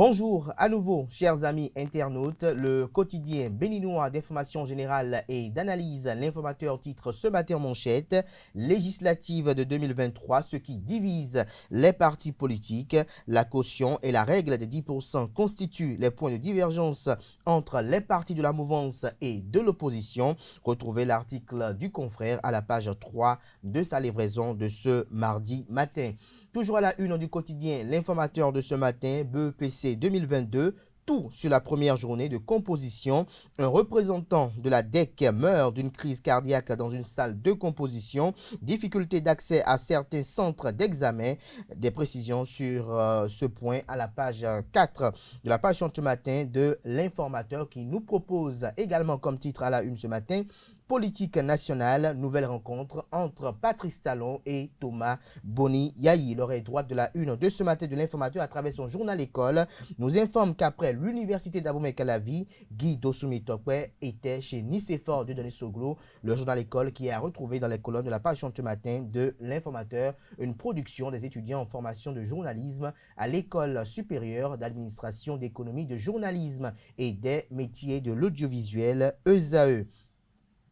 Bonjour à nouveau, chers amis internautes. Le quotidien béninois d'information générale et d'analyse, l'informateur titre ce matin en manchette, législative de 2023, ce qui divise les partis politiques. La caution et la règle des 10% constituent les points de divergence entre les partis de la mouvance et de l'opposition. Retrouvez l'article du confrère à la page 3 de sa livraison de ce mardi matin. Toujours à la une du quotidien, l'informateur de ce matin, BEPC 2022, tout sur la première journée de composition. Un représentant de la DEC meurt d'une crise cardiaque dans une salle de composition. Difficulté d'accès à certains centres d'examen. Des précisions sur ce point à la page 4 de la page ce matin de l'informateur qui nous propose également comme titre à la une ce matin, politique nationale, nouvelle rencontre entre Patrice Talon et Thomas Boni-Yayi. L'oreille droite de la une de ce matin de l'informateur à travers son journal École nous informe qu'après l'université d'Abomey-Calavi, Guy Dossoumi Tokwe était chez Nicéphore de Denis Soglo. Le journal École qui a retrouvé dans les colonnes de la page ce matin de l'informateur une production des étudiants en formation de journalisme à l'École supérieure d'administration d'économie de journalisme et des métiers de l'audiovisuel ESAE.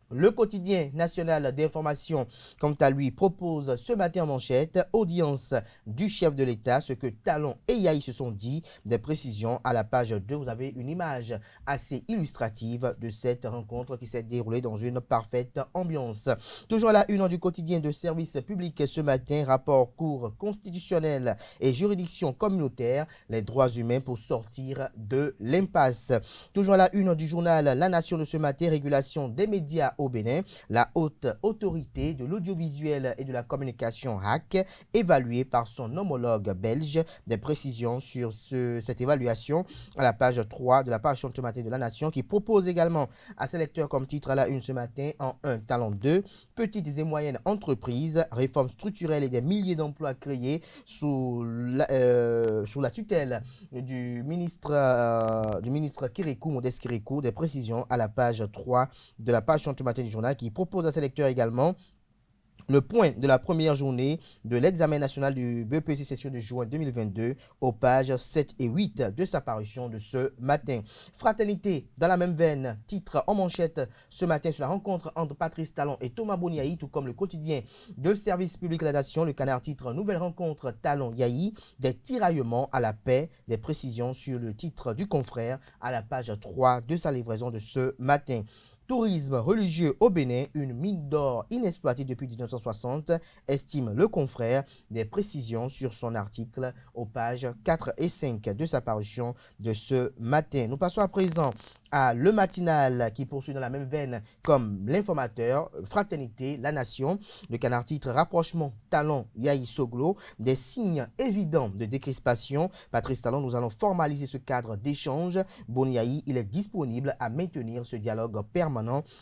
Le quotidien national d'information, quant à lui, propose ce matin en manchette, audience du chef de l'État, ce que Talon et Yayi se sont dit, des précisions à la page 2. Vous avez une image assez illustrative de cette rencontre qui s'est déroulée dans une parfaite ambiance. Toujours à la une du quotidien de service public ce matin, rapport Cour constitutionnelle et juridiction communautaire, les droits humains pour sortir de l'impasse. Toujours à la une du journal La Nation de ce matin, régulation des médias au Bénin, la haute autorité de l'audiovisuel et de la communication HAC, évaluée par son homologue belge. Des précisions sur cette évaluation à la page 3 de la page ce matin de La Nation, qui propose également à ses lecteurs comme titre à la une ce matin en 1, talon 2, petites et moyennes entreprises, réforme structurelle et des milliers d'emplois créés sous la tutelle du ministre Kirikou, Modeste Kirikou. Des précisions à la page 3 de la page matin du journal qui propose à ses lecteurs également le point de la première journée de l'examen national du BEPC session de juin 2022 aux pages 7 et 8 de sa parution de ce matin. Fraternité dans la même veine, titre en manchette ce matin sur la rencontre entre Patrice Talon et Thomas Boni-Yayi, tout comme le quotidien de service public de la nation. Le canard titre nouvelle rencontre Talon-Yayi, des tiraillements à la paix, des précisions sur le titre du confrère à la page 3 de sa livraison de ce matin. Tourisme religieux au Bénin, une mine d'or inexploitée depuis 1960, estime le confrère. Des précisions sur son article aux pages 4 et 5 de sa parution de ce matin. Nous passons à présent à Le Matinal qui poursuit dans la même veine comme l'informateur, Fraternité, La Nation. Le canard titre rapprochement Talon Yayi Soglo, des signes évidents de décrispation. Patrice Talon, nous allons formaliser ce cadre d'échange. Boni-Yayi, il est disponible à maintenir ce dialogue permanent.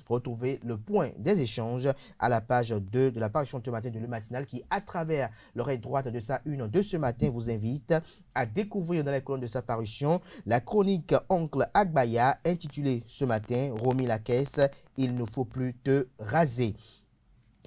Retrouvez le point des échanges à la page 2 de la parution de ce matin de Le Matinal qui, à travers l'oreille droite de sa une de ce matin, vous invite à découvrir dans les colonnes de sa parution la chronique Oncle Agbaya intitulée ce matin « Romy la caisse, il ne faut plus te raser ».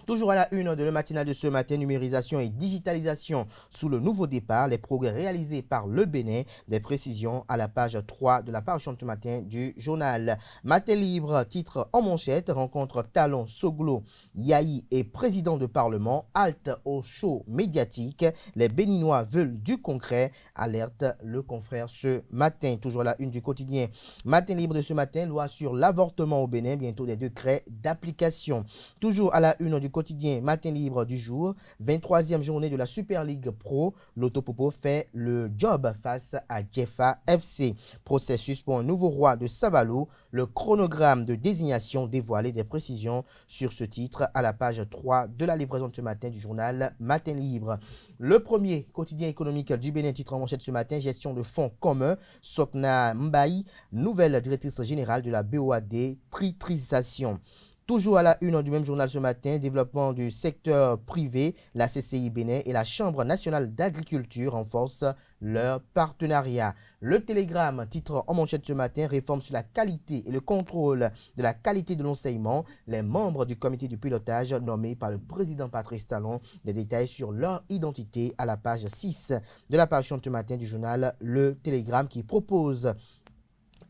Toujours à la une de Le Matinal de ce matin, numérisation et digitalisation sous le nouveau départ, les progrès réalisés par le Bénin, des précisions à la page 3 de la page ce matin du journal. Matin libre, titre en manchette, rencontre Talon, Soglo, Yayi et président de Parlement, halte au show médiatique, les Béninois veulent du concret, alerte le confrère ce matin. Toujours à la une du quotidien. Matin libre de ce matin, loi sur l'avortement au Bénin, bientôt des décrets d'application. Toujours à la une du quotidien Matin libre du jour, 23e journée de la Super League Pro, l'Autopopo fait le job face à Jeffa FC. Processus pour un nouveau roi de Savalo, le chronogramme de désignation dévoilé, des précisions sur ce titre à la page 3 de la livraison de ce matin du journal Matin libre. Le premier quotidien économique du Bénin, titre en manchette ce matin, gestion de fonds communs, Sokna Mbaye, nouvelle directrice générale de la BOAD, titrisation. Toujours à la une du même journal ce matin, développement du secteur privé, la CCI Bénin et la Chambre nationale d'agriculture renforcent leur partenariat. Le Télégramme titre en manchette ce matin, réforme sur la qualité et le contrôle de la qualité de l'enseignement. Les membres du comité de pilotage nommés par le président Patrice Talon, des détails sur leur identité à la page 6 de la parution ce matin du journal Le Télégramme qui propose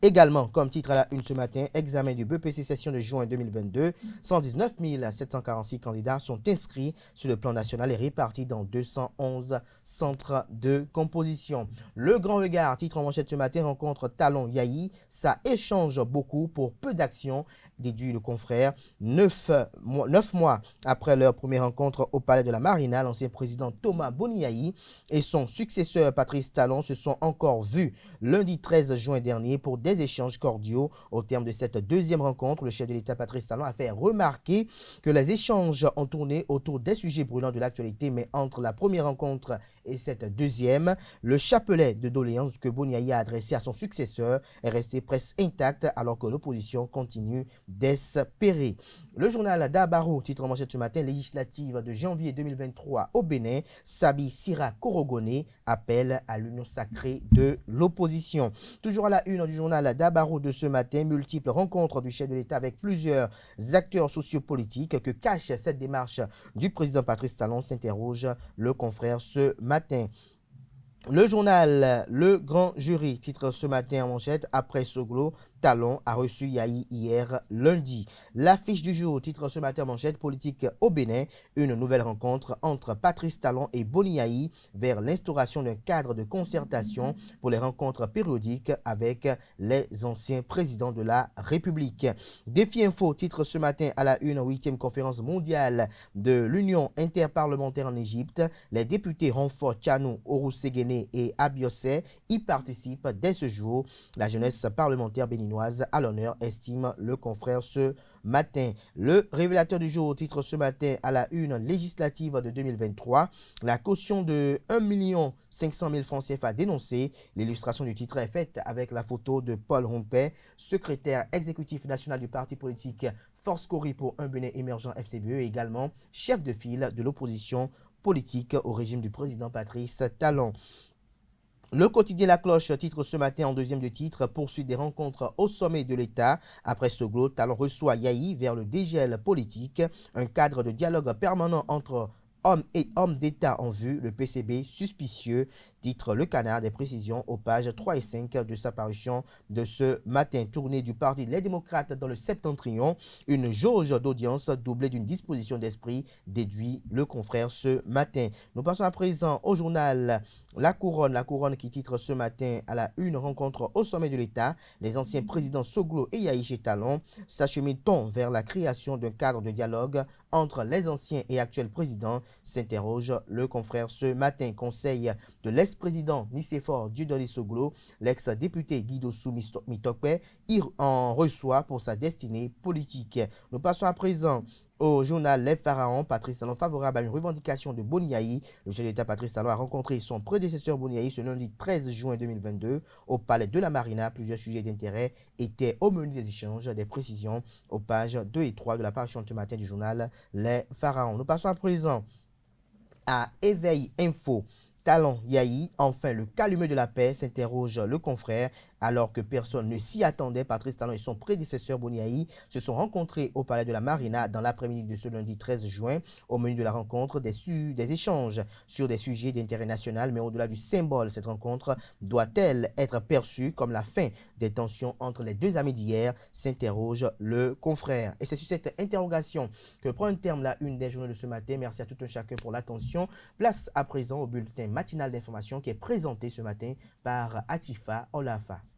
également, comme titre à la une ce matin, examen du BPC session de juin 2022, 119 746 candidats sont inscrits sur le plan national et répartis dans 211 centres de composition. Le Grand Regard, titre en manchette ce matin, rencontre Talon Yahi, ça échange beaucoup pour peu d'actions, déduit le confrère. 9 mois après leur première rencontre au palais de la Marina, l'ancien président Thomas Boniaï et son successeur Patrice Talon se sont encore vus lundi 13 juin dernier pour des échanges cordiaux. Au terme de cette deuxième rencontre, le chef de l'État Patrice Talon a fait remarquer que les échanges ont tourné autour des sujets brûlants de l'actualité, mais entre la première rencontre et cette deuxième, le chapelet de doléances que Boniaï a adressé à son successeur est resté presque intact alors que l'opposition continue d'espérer. Le journal d'Abarou, titre en manchette ce matin, législative de janvier 2023 au Bénin, Sabi Sira Korogone appelle à l'union sacrée de l'opposition. Toujours à la une du journal d'Abarou de ce matin, multiples rencontres du chef de l'État avec plusieurs acteurs sociopolitiques. Que cache cette démarche du président Patrice Talon, s'interroge le confrère ce matin. Le journal Le Grand Jury titre ce matin en manchette, après Soglo, Talon a reçu Yahi hier lundi. L'affiche du jour titre ce matin en manchette, politique au Bénin, une nouvelle rencontre entre Patrice Talon et Boni Yahi vers l'instauration d'un cadre de concertation pour les rencontres périodiques avec les anciens présidents de la République. Défi Info titre ce matin à la une, 8e conférence mondiale de l'Union interparlementaire en Égypte. Les députés Renfort, Tchanou, Orousséguéné et Abiosé y participent dès ce jour. La jeunesse parlementaire béninoise à l'honneur, estime le confrère ce matin. Le révélateur du jour titre ce matin à la une, législative de 2023. La caution de 1 500 000 francs CFA dénoncée. L'illustration du titre est faite avec la photo de Paul Rompet, secrétaire exécutif national du parti politique Force Cori pour un Bénin émergent FCBE et également chef de file de l'opposition politique au régime du président Patrice Talon. Le quotidien La Cloche titre ce matin en deuxième de titre, poursuite des rencontres au sommet de l'État. Après Soglo, Talon reçoit Yahi vers le dégel politique, un cadre de dialogue permanent entre hommes et hommes d'État en vue, le PCB suspicieux, titre Le Canard, des précisions aux pages 3 et 5 de sa parution de ce matin. Tournée du Parti Les Démocrates dans le Septentrion, une jauge d'audience doublée d'une disposition d'esprit, déduit le confrère ce matin. Nous passons à présent au journal La Couronne qui titre ce matin à la une, rencontre au sommet de l'État. Les anciens présidents Soglo et Yahi Talon s'acheminent vers la création d'un cadre de dialogue entre les anciens et actuels présidents, s'interroge le confrère ce matin. Conseil de l'ex-président Nicéphore Dieudonné Soglo, l'ex-député Guido Mitokwe y en reçoit pour sa destinée politique. Nous passons à présent au journal Les Pharaons. Patrice Talon favorable à une revendication de Boni Yahi. Le chef d'État Patrice Talon a rencontré son prédécesseur Boni Yahi ce lundi 13 juin 2022 au palais de la Marina. Plusieurs sujets d'intérêt étaient au menu des échanges. Des précisions aux pages 2 et 3 de la parution ce matin du journal Les Pharaons. Nous passons à présent à Éveil Info. Talon Yahi, enfin le calumet de la paix, s'interroge le confrère. Alors que personne ne s'y attendait, Patrice Talon et son prédécesseur Boni Yahi se sont rencontrés au palais de la Marina dans l'après-midi de ce lundi 13 juin. Au menu de la rencontre, des échanges sur des sujets d'intérêt national, mais au-delà du symbole, cette rencontre doit-elle être perçue comme la fin des tensions entre les deux amis d'hier, s'interroge le confrère. Et c'est sur cette interrogation que prend un terme la une des journaux de ce matin. Merci à tout un chacun pour l'attention. Place à présent au bulletin matinal d'information qui est présenté ce matin par Atifa Olafa.